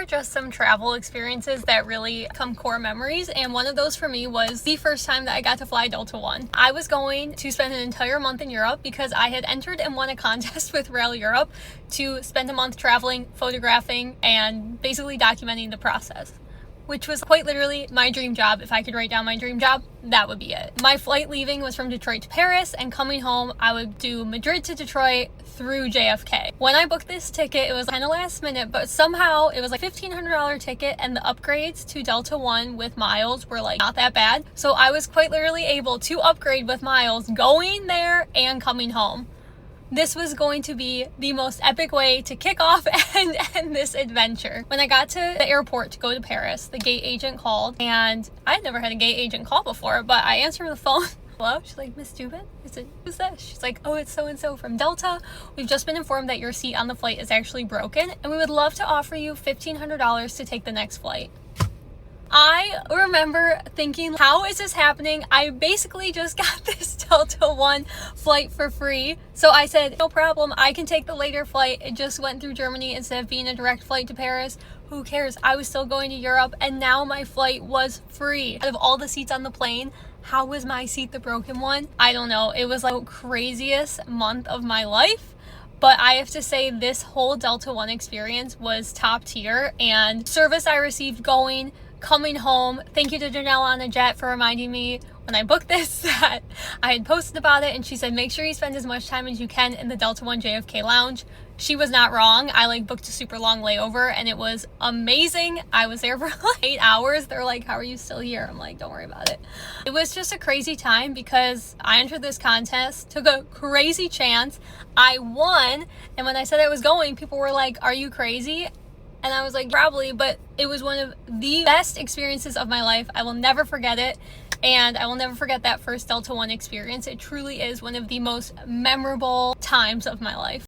are just some travel experiences that really become core memories, and one of those for me was the first time that I got to fly Delta One. I was going to spend an entire month in Europe because I had entered and won a contest with Rail Europe to spend a month traveling, photographing, and basically documenting the process, which was quite literally my dream job. If I could write down my dream job, that would be it. My flight leaving was from Detroit to Paris, and coming home, I would do Madrid to Detroit through JFK. When I booked this ticket, it was kind of last minute, but somehow it was like $1,500 ticket, and the upgrades to Delta One with miles were like not that bad. So I was quite literally able to upgrade with miles going there and coming home. This was going to be the most epic way to kick off and end this adventure. When I got to the airport to go to Paris, the gate agent called, and I had never had a gate agent call before, but I answered the phone. Hello? She's like, Miss Dubin? I said, who's this? She's like, oh, it's so-and-so from Delta. We've just been informed that your seat on the flight is actually broken, and we would love to offer you $1,500 to take the next flight. I remember thinking, how is this happening? I basically just got this Delta One flight for free. So I said, no problem, I can take the later flight. It just went through Germany instead of being a direct flight to Paris. Who cares? I was still going to Europe, and now my flight was free. Out of all the seats on the plane, how was my seat the broken one? I don't know. It was like the craziest month of my life. But I have to say, this whole Delta One experience was top tier, and service I received coming home. Thank you to Janelle on the jet for reminding me when I booked this that I had posted about it, and she said make sure you spend as much time as you can in the Delta One JFK lounge. She was not wrong. I booked a super long layover, and it was amazing. I was there for 8 hours. They're like, how are you still here? I'm like, don't worry about it. It was just a crazy time because I entered this contest, took a crazy chance. I won, and when I said I was going, people were like, are you crazy? And I was like, probably, but it was one of the best experiences of my life. I will never forget it. And I will never forget that first Delta One experience. It truly is one of the most memorable times of my life.